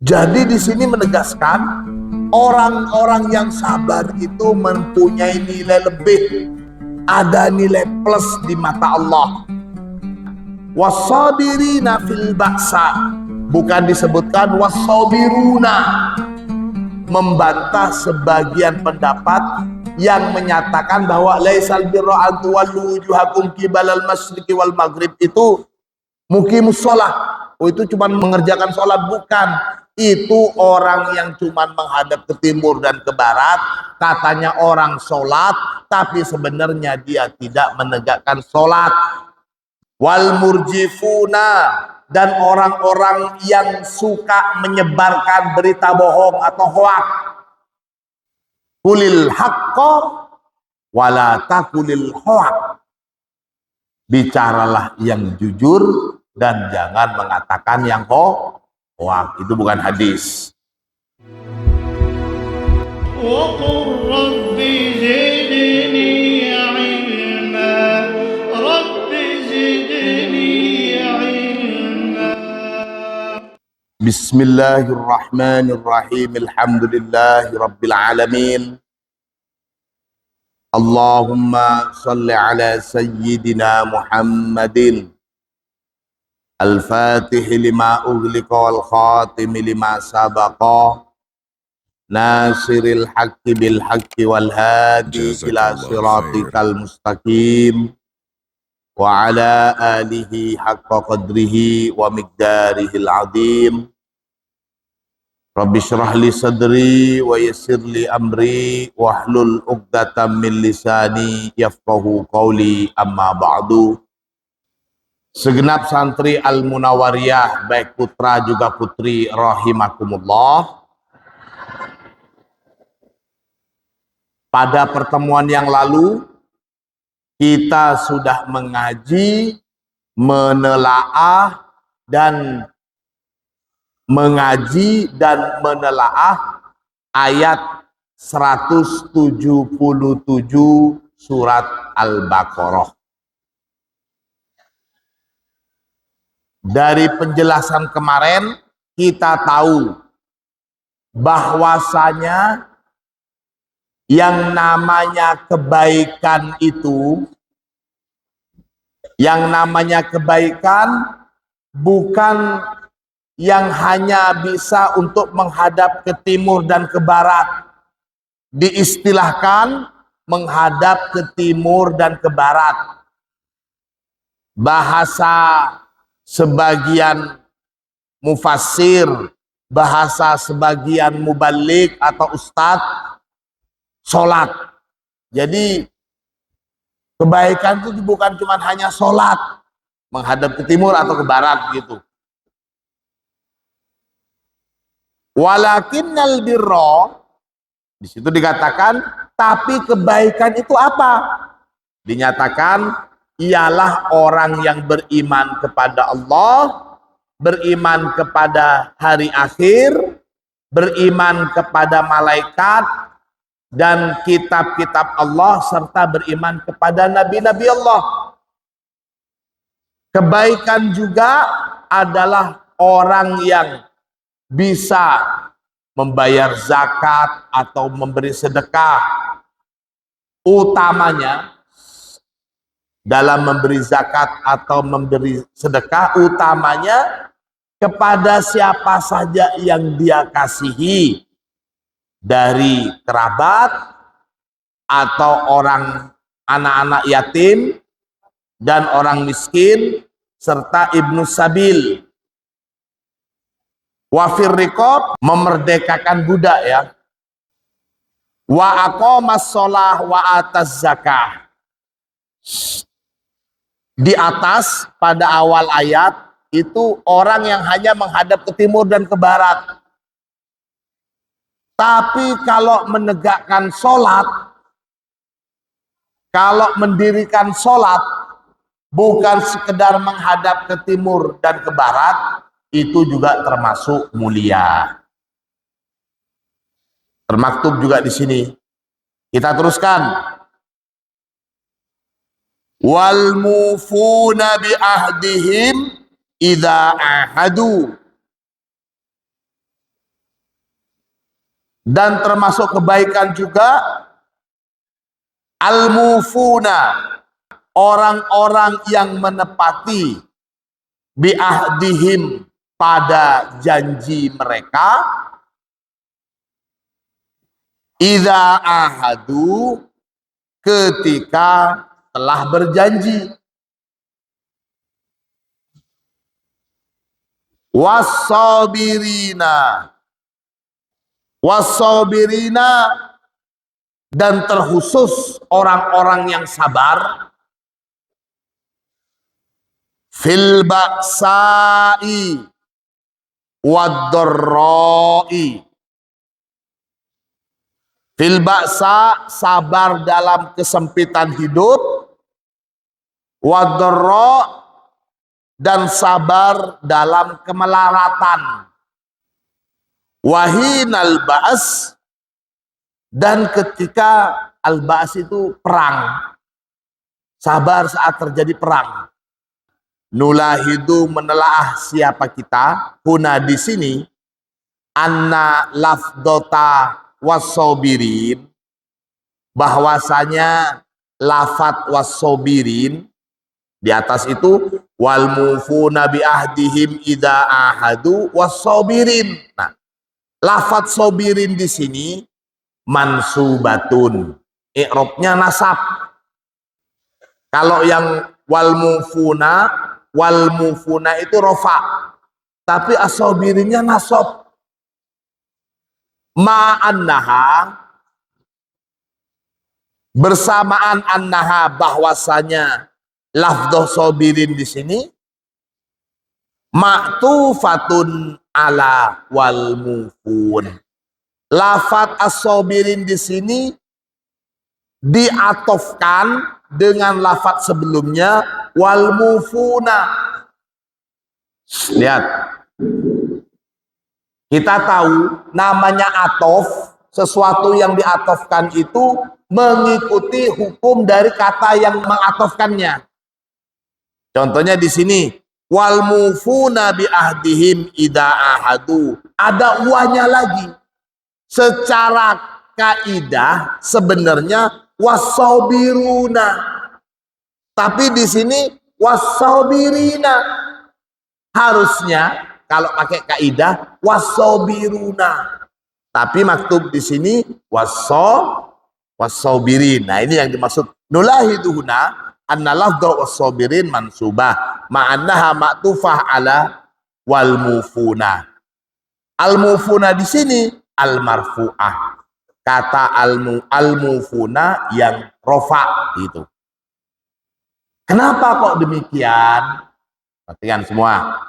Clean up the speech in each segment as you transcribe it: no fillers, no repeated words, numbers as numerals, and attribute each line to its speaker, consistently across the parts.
Speaker 1: Jadi di sini menegaskan orang-orang yang sabar itu mempunyai nilai lebih, ada nilai plus di mata Allah. Wasabirina fil ba'sa, bukan disebutkan wasabiruna, membantah sebagian pendapat yang menyatakan bahwa laisal birra an tuwallu wujuhakum qibalal masyriqi wal maghrib itu muqimus shalah. Oh, itu cuma mengerjakan sholat, bukan. Itu orang yang cuma menghadap ke timur dan ke barat, katanya orang sholat, tapi sebenarnya dia tidak menegakkan sholat. Wal murjifuna, dan orang-orang yang suka menyebarkan berita bohong atau hoak. Kulil haqqo wala takulil hoak, bicaralah yang jujur dan jangan mengatakan yang hoak. Itu bukan hadis. Bismillahirrahmanirrahim. Alhamdulillahi rabbil alamin. Allahumma salli ala sayyidina Muhammadin al-fatih lima ughliqa wal khatim lima sabaqa nasiril haqqi bil haqqi wal hadi ila siratikal mustaqim wa ala alihi haqqa qadrihi wa miqdarihil azim. Rabbi syrah li sadri wa yassir li amri wahlul 'uqdatam min lisani yafqahu qawli, amma ba'du. Segenap santri Al-Munawwariyah, baik putra juga putri rahimakumullah. Pada pertemuan yang lalu kita sudah mengaji, menelaah dan menelaah ayat 177 surat Al-Baqarah. Dari penjelasan kemarin kita tahu bahwasanya yang namanya kebaikan itu, yang namanya kebaikan bukan yang hanya bisa untuk menghadap ke timur dan ke barat. Diistilahkan menghadap ke timur dan ke barat. Bahasa sebagian mufassir, bahasa sebagian mubalik atau ustadz, sholat. Jadi kebaikan itu bukan cuma hanya sholat, menghadap ke timur atau ke barat gitu. Walakinnal birra, di situ dikatakan, tapi kebaikan itu apa? Dinyatakan ialah orang yang beriman kepada Allah, beriman kepada hari akhir, beriman kepada malaikat dan kitab-kitab Allah, serta beriman kepada nabi-nabi Allah. Kebaikan juga adalah orang yang bisa membayar zakat atau memberi sedekah. Utamanya dalam memberi zakat atau memberi sedekah, utamanya kepada siapa saja yang dia kasihi, dari kerabat atau orang anak-anak yatim dan orang miskin serta ibnu sabil. Wafir riqab, memerdekakan budak ya. Wa aqamas sholah wa ataz zakah. Di atas pada awal ayat itu orang yang hanya menghadap ke timur dan ke barat. Tapi kalau menegakkan sholat, kalau mendirikan sholat, bukan sekedar menghadap ke timur dan ke barat, itu juga termasuk mulia. Termaktub juga di sini. Kita teruskan. Wal mufuna bi ahdihim idza ahadu. Dan termasuk kebaikan juga al-mufuna, orang-orang yang menepati bi'ahdihim, pada janji mereka, idza ahadu, ketika telah berjanji, wassabirina, dan terkhusus orang-orang yang sabar, fil ba'sa'i wad-dharra'i. Fil ba'sa, sabar dalam kesempitan hidup, wad-dharra, dan sabar dalam kemelaratan, wahinal ba's, dan ketika al-ba's itu perang, sabar saat terjadi perang. Nulahidu, menelaah siapa kita, huna di sini, anna lafdota wassobirin, bahwasanya lafat wassobirin di atas itu, wal mufuna bi ahdihim idza ahadu wassobirin. Nah, lafat sobirin di sini mansubatun, i'rabnya nasab. Kalau yang wal mufuna itu rofa, tapi asobirinnya nasab. Ma'annaha, bersamaan annaha, bahwasanya lafdh sobirin di sini ma'tufatun ala wal mufun. Lafat as-sobirin di sini diatofkan dengan lafat sebelumnya wal mufuna. Lihat, kita tahu namanya atof, sesuatu yang diatofkan itu mengikuti hukum dari kata yang mengatofkannya. Contohnya di sini, wal mufuna bi ahdihim idza ahadu, ada uanya lagi. Secara kaidah sebenarnya wassobiruna, tapi di sini wassobirina. Harusnya kalau pakai kaidah wassobiruna, tapi maktub di sini wassobirin. Nah, ini yang dimaksud nulahiduhuna anna lafdhu wassobirin mansubah ma'annaha ma'tufah ala wal mufuna. Al mufuna di sini al marfu'ah, kata al mufuna yang rofa gitu. Kenapa kok demikian? Perhatikan semua.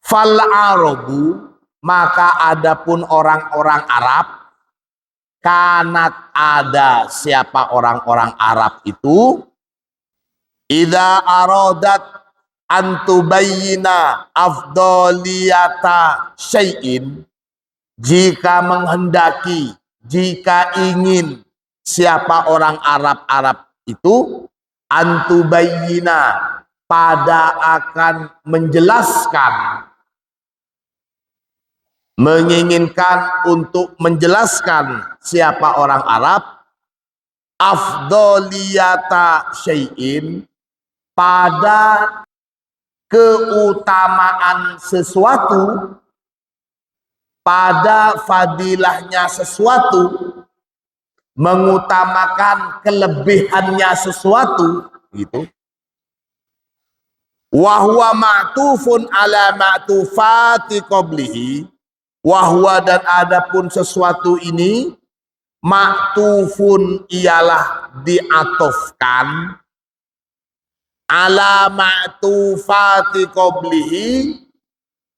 Speaker 1: Fal arabu, maka adapun orang-orang Arab, kanat, ada siapa orang-orang Arab itu, idza aradat antubayyina afdaliyata syai'in, jika menghendaki, jika ingin siapa orang Arab itu, antubayyina, pada akan menjelaskan, menginginkan untuk menjelaskan siapa orang Arab, afdoliyata syai'in, pada keutamaan sesuatu, pada fadilahnya sesuatu, mengutamakan kelebihannya sesuatu gitu. Wahwa ma'tufun ala ma'tufati qablihi, wahwa, dan adapun sesuatu ini, ma'tufun, ialah diatofkan, ala ma'tufati qablihi,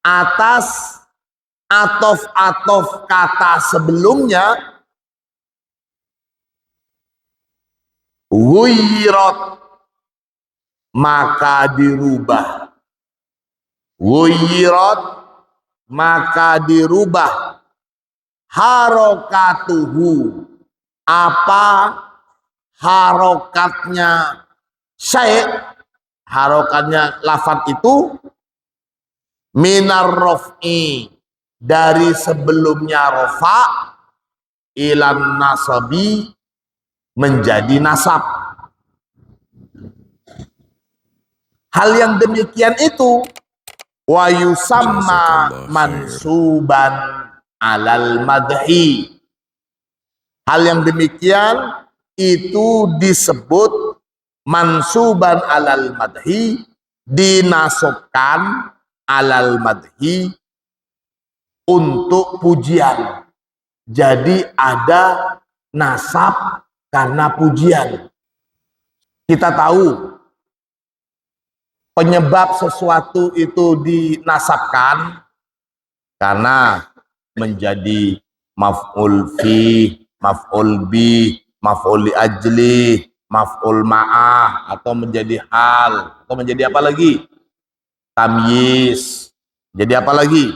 Speaker 1: atas atof-atof kata sebelumnya, ghuyirat, maka dirubah, ghuyirat, maka dirubah, harokatuhu, apa harokatnya syai', harokatnya lafaz itu, minar rof'i, dari sebelumnya rofa ilan nasabi menjadi nasab. Hal yang demikian itu wa yusamma mansuban alal madhi. Hal yang demikian itu disebut mansuban alal madhi, dinasabkan alal madhi untuk pujian. Jadi ada nasab karena pujian. Kita tahu penyebab sesuatu itu dinasabkan karena menjadi maf'ul fi, maf'ul bi, maf'ul li ajli, maf'ul ma'ah, atau menjadi hal, atau menjadi apa lagi? Tamyiz. Jadi apa lagi?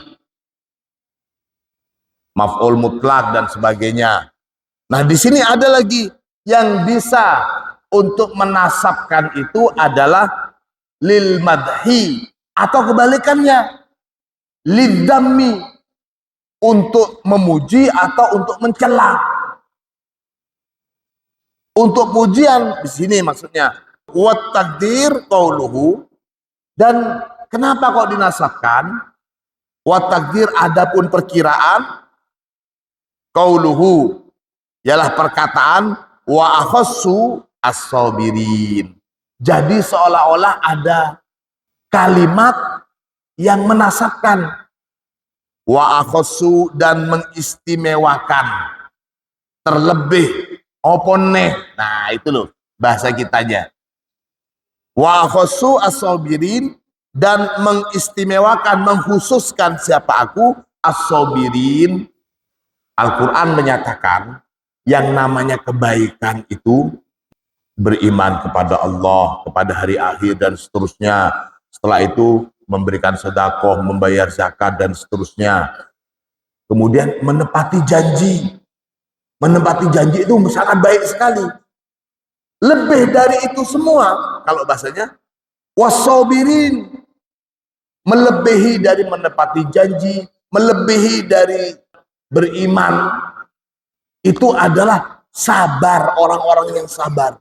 Speaker 1: Maf'ul mutlak dan sebagainya. Nah, di sini ada lagi yang bisa untuk menasabkan itu adalah lil madhi, atau kebalikannya lid dammi, untuk memuji atau untuk mencela. Untuk pujian di sini maksudnya wa takdir qauluhu, dan kenapa kok dinasabkan? Wa takdir adapun perkiraan, qauluhu ialah perkataan wa akhassu as-sabirin. Jadi seolah-olah ada kalimat yang menasabkan wa akhassu, dan mengistimewakan, terlebih opone. Nah, itu loh bahasa kitanya. Wa akhassu as-sabirin, dan mengistimewakan, mengkhususkan siapa aku, as-sabirin. Al-Quran menyatakan yang namanya kebaikan itu beriman kepada Allah, kepada hari akhir dan seterusnya. Setelah itu memberikan sedekah, membayar zakat dan seterusnya. Kemudian menepati janji. Menepati janji itu sangat baik sekali. Lebih dari itu semua, kalau bahasanya wasobirin, melebihi dari menepati janji, melebihi dari beriman, itu adalah sabar, orang-orang yang sabar.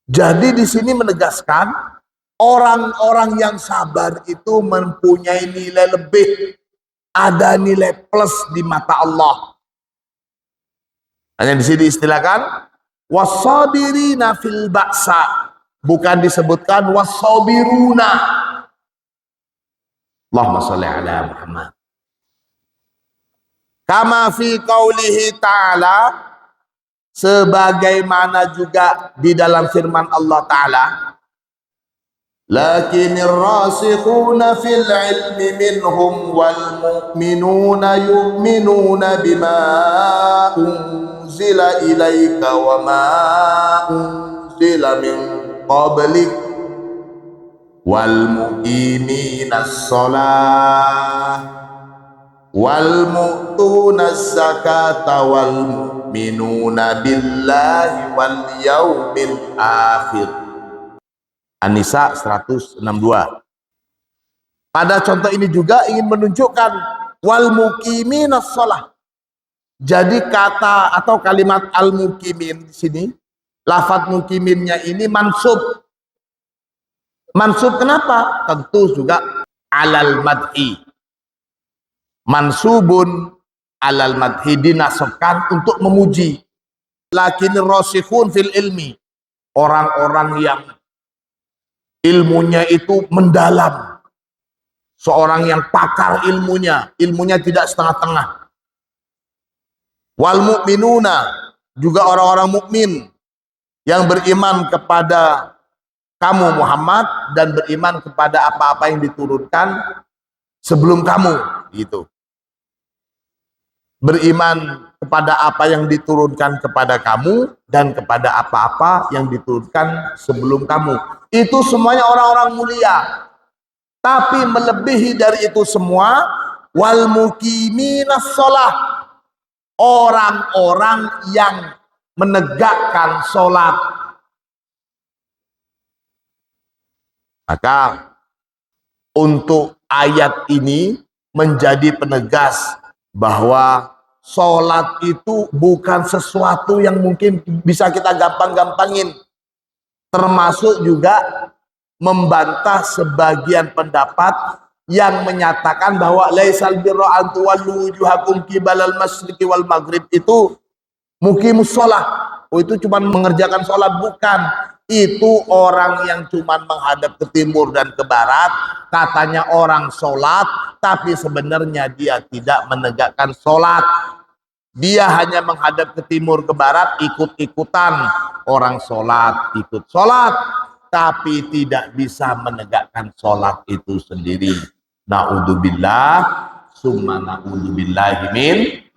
Speaker 1: Jadi di sini menegaskan orang-orang yang sabar itu mempunyai nilai lebih, ada nilai plus di mata Allah. Hanya di sini istilahkan wasabirina fil ba'sa, bukan disebutkan wasabiruna. Allahumma sholli ala Muhammad. Kama fi qaulihi ta'ala, sebagaimana juga di dalam firman Allah Ta'ala, lakinir rasikhuna fil ilmi minhum wal mu'minuna yu'minuna bima unzila ilaika wa ma unzila min qablik wal muqiminas shalah wal mu'tunaz zakata wal mu'minuna billahi wal yaumil akhir. An-Nisa 162. Pada contoh ini juga ingin menunjukkan wal muqiminas shalah. Jadi kata atau kalimat al muqimin di sini, lafaz muqiminnya ini mansub. Mansub kenapa? Tentu juga alal madhi. Mansubun alal madhi, dinasabkan untuk memuji. Lakin rasikhun fil ilmi, orang-orang yang ilmunya itu mendalam, seorang yang pakar ilmunya tidak setengah-tengah. Wal mu'minuna, juga orang-orang mukmin yang beriman kepada kamu Muhammad dan beriman kepada apa-apa yang diturunkan sebelum kamu, gitu. Beriman kepada apa yang diturunkan kepada kamu dan kepada apa-apa yang diturunkan sebelum kamu. Itu semuanya orang-orang mulia. Tapi melebihi dari itu semua, wal muqiminas shalah, orang-orang yang menegakkan sholat. Maka untuk ayat ini menjadi penegas bahwa sholat itu bukan sesuatu yang mungkin bisa kita gampang-gampangin. Termasuk juga membantah sebagian pendapat yang menyatakan bahwa laisal birra an tuwallu wujuhakum qibalal masyriqi wal maghrib itu muqimus shalah. Oh, itu cuma mengerjakan sholat, bukan. Itu orang yang cuma menghadap ke timur dan ke barat, katanya orang sholat, tapi sebenarnya dia tidak menegakkan sholat. Dia hanya menghadap ke timur ke barat, ikut-ikutan orang sholat, ikut sholat, tapi tidak bisa menegakkan sholat itu sendiri. Na'udzubillah, summa na'udzubillahi min.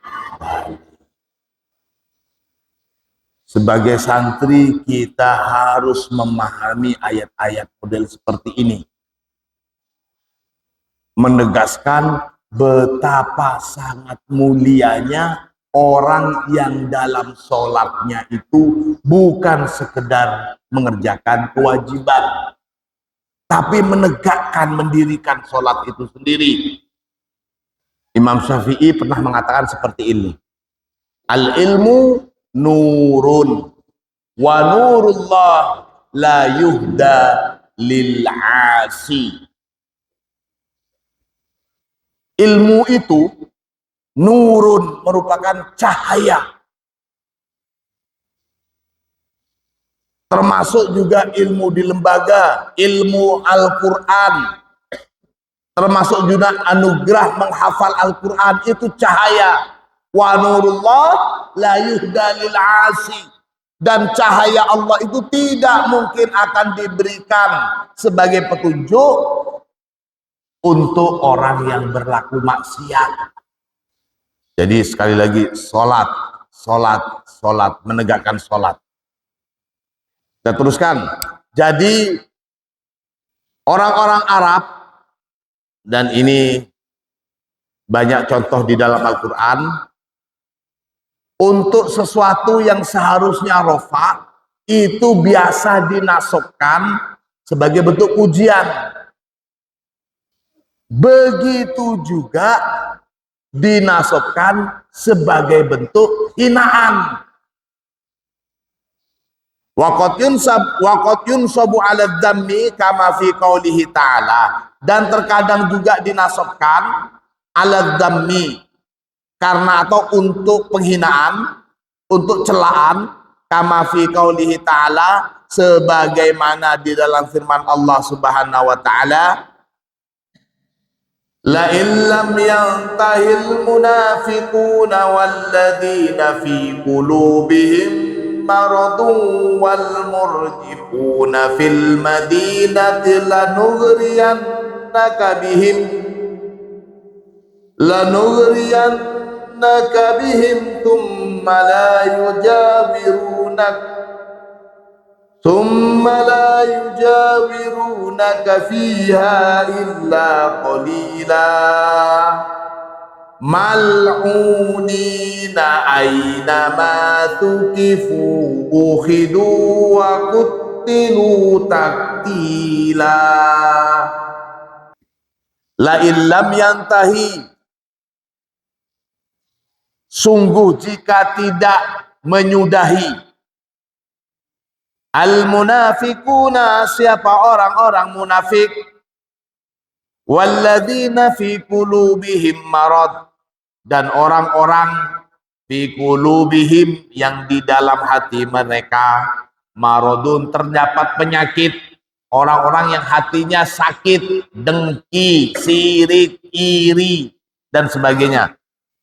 Speaker 1: Sebagai santri kita harus memahami ayat-ayat model seperti ini. Menegaskan betapa sangat mulianya orang yang dalam sholatnya itu bukan sekedar mengerjakan kewajiban, tapi menegakkan, mendirikan sholat itu sendiri. Imam Syafi'i pernah mengatakan seperti ini. Al-ilmu nurun wa nurullah la yuhda lil'asi. Ilmu itu nurun, merupakan cahaya, termasuk juga ilmu di lembaga, ilmu Al-Quran, termasuk juga anugerah menghafal Al-Quran, itu cahaya. Wa nurullah la yuhda lil asi, dan cahaya Allah itu tidak mungkin akan diberikan sebagai petunjuk untuk orang yang berlaku maksiat. Jadi sekali lagi, sholat, sholat, sholat, menegakkan sholat. Kita teruskan. Jadi orang-orang Arab, dan ini banyak contoh di dalam Al-Quran, untuk sesuatu yang seharusnya rofa, itu biasa dinasabkan sebagai bentuk pujian. Begitu juga dinasabkan sebagai bentuk hinaan. Waqad yunsabu 'ala dzammi kama fi qoulihi ta'ala, dan terkadang juga dinasabkan 'ala dzammi, karena atau untuk penghinaan, untuk celaan, kama fi qoulihi ta'ala, sebagaimana di dalam firman Allah Subhanahu wa taala, la illam yantahil munafiquna walladzina fi qulubihim maradun wal murjifuna fil madinati lanughriyannaka bihim thumma la yujawirunaka fiha illa qalila mal'unina aynama tukifu ukhidu wa qutilu taktila. La illam yantahi, sungguh jika tidak menyudahi, al-munafiquna, siapa orang-orang munafik, walladzina fi qulubihim marad, dan orang-orang fi qulubihim, yang di dalam hati mereka maradun, terdapat penyakit, orang-orang yang hatinya sakit, dengki, sirik, iri, dan sebagainya.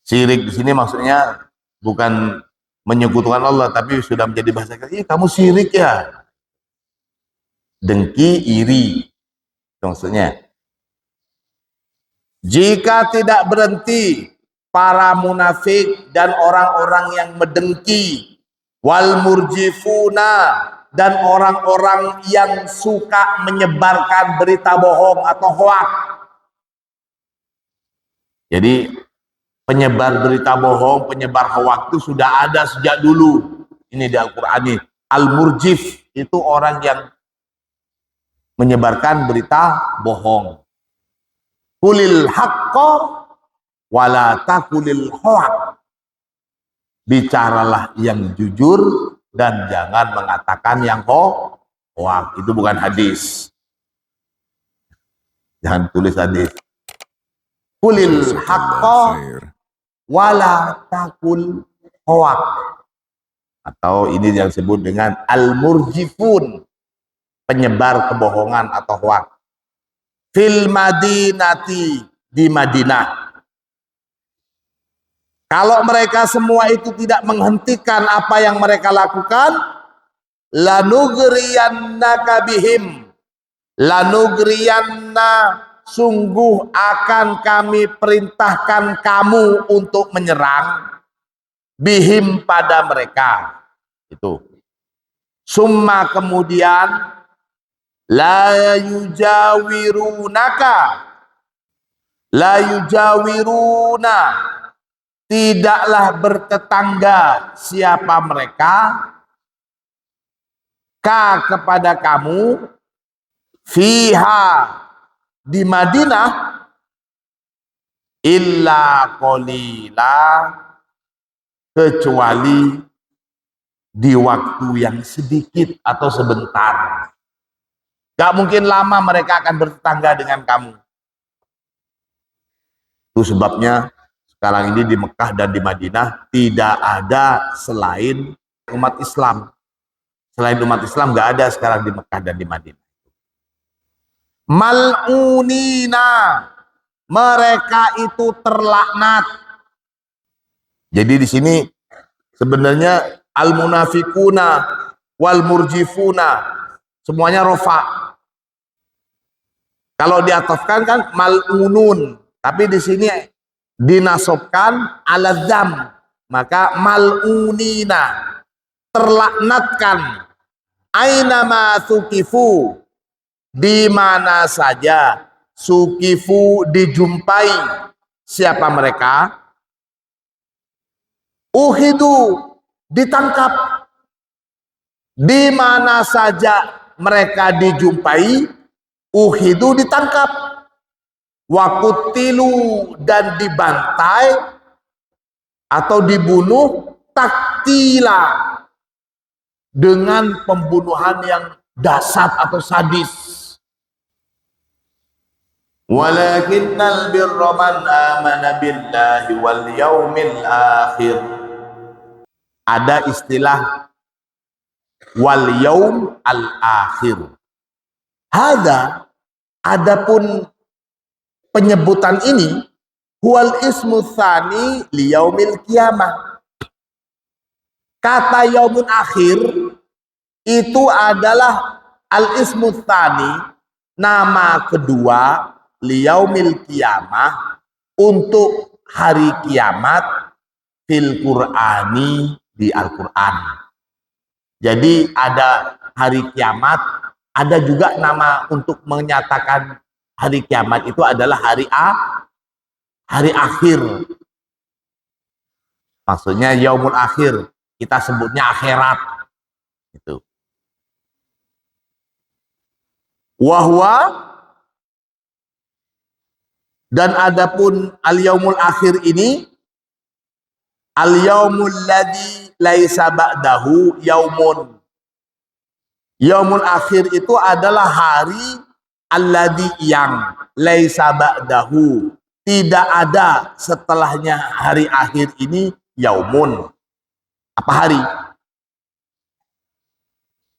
Speaker 1: Sirik di sini maksudnya bukan menyekutukan Allah, tapi sudah menjadi bahasa kita, kamu sirik ya. Dengki, iri, itu maksudnya. Jika tidak berhenti para munafik dan orang-orang yang mendengki, wal murjifuna, dan orang-orang yang suka menyebarkan berita bohong atau hoak. Jadi penyebar berita bohong, penyebar hoak itu sudah ada sejak dulu. Ini di Al-Quran ini. Al-murjif itu orang yang menyebarkan berita bohong. Qulil haqqa wala taqulil haq, bicaralah yang jujur dan jangan mengatakan yang hoak. Itu bukan hadis. Jangan tulis hadis. Qulil haqqa wala taqul haq. Atau ini yang disebut dengan al-murjifun, penyebar kebohongan atau hoak. Fil madinati, di Madinah. Kalau mereka semua itu tidak menghentikan apa yang mereka lakukan, lanugriyannaka bihim, lanugriyanna, sungguh akan kami perintahkan kamu untuk menyerang, bihim, pada mereka. Itu. Summa, kemudian, la yujawirunaka, la yujawiruna, tidaklah bertetangga siapa mereka, ka, kepada kamu, fiha, di Madinah, illa qalila, kecuali di waktu yang sedikit atau sebentar. Gak mungkin lama mereka akan bertetangga dengan kamu. Itu sebabnya sekarang ini di Mekah dan di Madinah tidak ada selain umat Islam. Selain umat Islam gak ada sekarang di Mekah dan di Madinah. Mal'unina, mereka itu terlaknat. Jadi di sini sebenarnya al-munafiquna wal murjifuna semuanya rofa. Kalau diatofkan kan mal'unun, tapi di sini dinasobkan ala dzam, maka mal'unina, terlaknatkan, aina ma sukifu, di mana saja, sukifu, dijumpai, siapa mereka, uhidu, ditangkap, di mana saja mereka dijumpai, uhidu, ditangkap, wakutilu, dan dibantai atau dibunuh, taktila, dengan pembunuhan yang dahsyat atau sadis. Walakinnal birra man amana billahi wal yaumil akhir. Ada istilah wal yaum al akhir. Adapun penyebutan ini, huwal ismu tsani li yaumil qiyamah. Kata yaumun akhir itu adalah al ismu tsani, nama kedua, li yaumil qiyamah, untuk hari kiamat, fil Qur'ani, di Al-Qur'an. Jadi ada hari kiamat, ada juga nama untuk menyatakan hari kiamat itu adalah hari akhir. Maksudnya yaumul akhir, kita sebutnya akhirat. Itu. Wahwa, dan adapun al-yaumul akhir ini, al-yaumul ladzi laisa ba'dahu yaumun. Yaumul akhir itu adalah hari alladzi yang laisa ba'dahu, tidak ada setelahnya hari akhir ini, yaumun. Apa hari?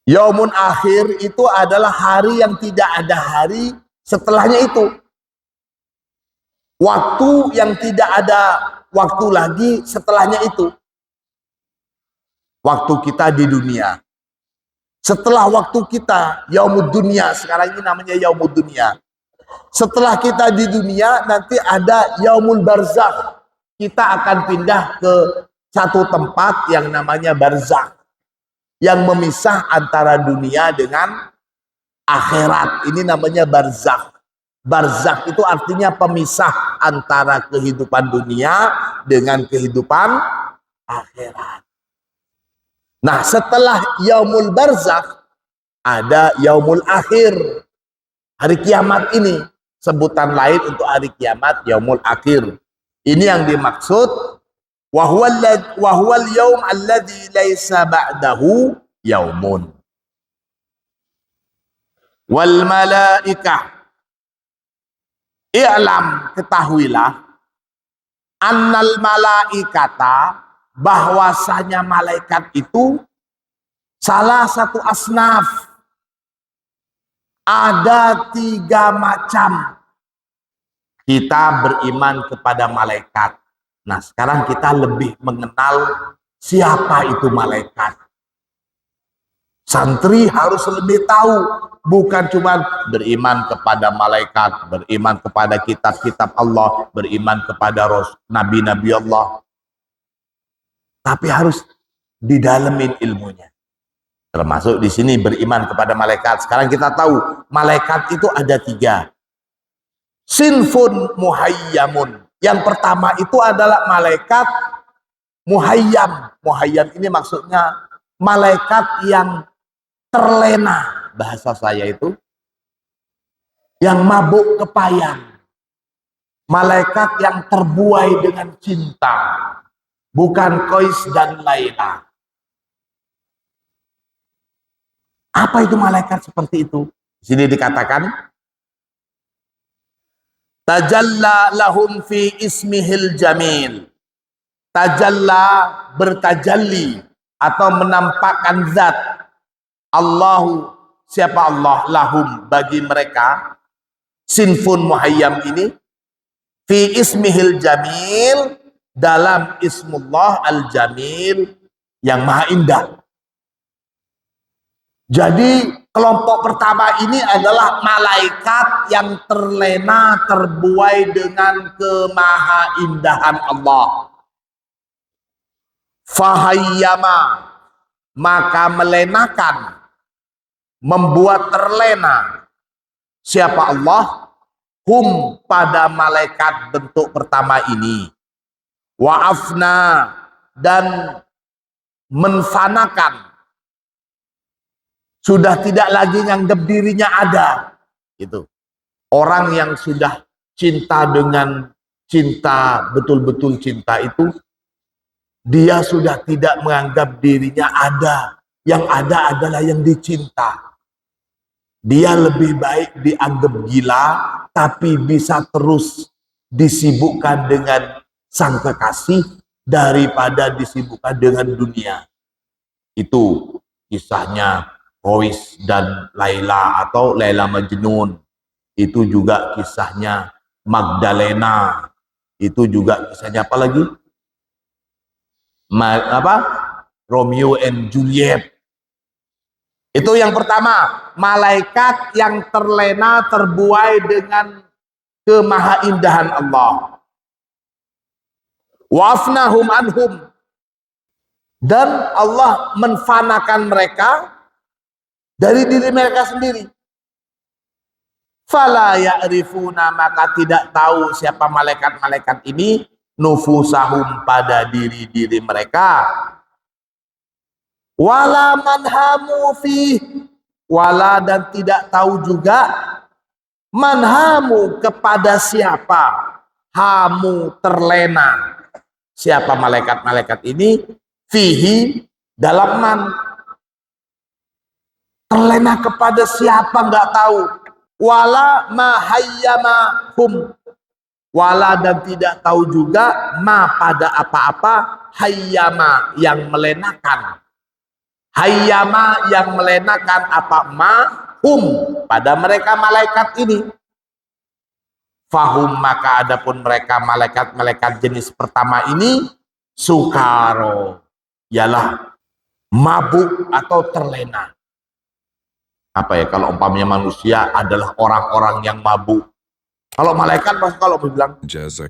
Speaker 1: Yaumun akhir itu adalah hari yang tidak ada hari setelahnya itu. Waktu yang tidak ada waktu lagi setelahnya itu. Waktu kita di dunia. Setelah waktu kita, yaumud dunia, sekarang ini namanya yaumud dunia. Setelah kita di dunia, nanti ada yaumul barzakh. Kita akan pindah ke satu tempat yang namanya barzakh, yang memisah antara dunia dengan akhirat. Ini namanya barzakh. Barzakh itu artinya pemisah antara kehidupan dunia dengan kehidupan akhirat. Nah, setelah yaumul barzakh ada yaumul akhir, hari kiamat ini. Sebutan lain untuk hari kiamat yaumul akhir. Ini yang dimaksud wa huwal yaum alladzi laisa ba'dahu yaumun. Wal malaikah, i'lam, ketahuilah, annal malaikata, bahwasanya malaikat itu salah satu asnaf, ada 3 macam. Kita beriman kepada malaikat. Nah, sekarang kita lebih mengenal siapa itu malaikat. Santri harus lebih tahu, bukan cuma beriman kepada malaikat, beriman kepada kitab-kitab Allah, beriman kepada nabi-nabi Allah. Tapi harus didalemin ilmunya. Termasuk di sini beriman kepada malaikat. Sekarang kita tahu, malaikat itu ada 3. Sinfun muhayyamun. Yang pertama itu adalah malaikat muhayyam. Muhayyam ini maksudnya malaikat yang terlena, bahasa saya itu, yang mabuk kepayang, malaikat yang terbuai dengan cinta, bukan Qais dan Laila. Apa itu malaikat seperti itu? Di sini dikatakan tajalla lahum fi ismihil jamil. Tajalla, bertajalli atau menampakkan zat. Allahu, siapa Allah, lahum, bagi mereka, sinfun muhayyam ini, fi ismihil jamil, dalam ismullah al-jamil, yang maha indah. Jadi kelompok pertama ini adalah malaikat yang terlena, terbuai dengan kemahaindahan Allah. Fahayyama, maka melenakan, membuat terlena siapa Allah, hum, pada malaikat bentuk pertama ini, wa'afna, dan menfanakan, sudah tidak lagi nganggap dirinya ada. Itu orang yang sudah cinta dengan cinta, betul-betul cinta itu, dia sudah tidak menganggap dirinya ada. Yang ada adalah yang dicinta. Dia lebih baik dianggap gila, tapi bisa terus disibukkan dengan sang kekasih daripada disibukkan dengan dunia. Itu kisahnya Qais dan Laila atau Laila Majnun. Itu juga kisahnya Magdalena. Itu juga kisahnya apa lagi? Romeo and Juliet. Itu yang pertama, malaikat yang terlena, terbuai dengan kemahaindahan Allah. Wa'afnahum anhum, dan Allah menfanakan mereka dari diri mereka sendiri. Fala ya'rifuna, maka tidak tahu siapa malaikat-malaikat ini, nufusahum, pada diri-diri mereka. Wala manhamu fi, wala, dan tidak tahu juga manhamu, kepada siapa hamu, terlena siapa malaikat-malaikat ini, fihi, dalam man, terlena kepada siapa nggak tahu. Wala mahayyamahum, wala, dan tidak tahu juga ma, pada apa-apa, hayyama, yang melenakan. Hayyama, yang melenakan apa, ma, hum, pada mereka malaikat ini. Fahum, maka adapun mereka malaikat-malaikat jenis pertama ini, sukaro, ialah mabuk atau terlena. Apa ya, kalau umpamanya manusia adalah orang-orang yang mabuk. Kalau malaikat, kalau bilang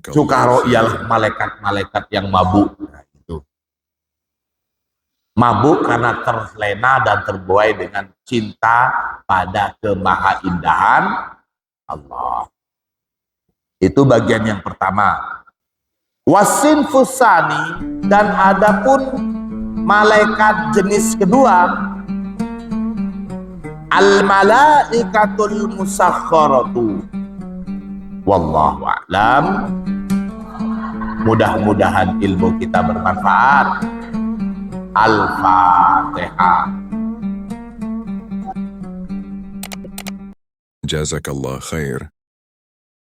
Speaker 1: sukaro ialah malaikat-malaikat yang mabuk. Mabuk karena terlena dan terbuai dengan cinta pada kemahaindahan Allah. Itu bagian yang pertama. Wasin fusani, dan adapun malaikat jenis kedua, al malaikatul musakharatu. Wallahu a'lam Mudah-mudahan ilmu kita bermanfaat. Al-Fatihah.
Speaker 2: Jazakallah khair.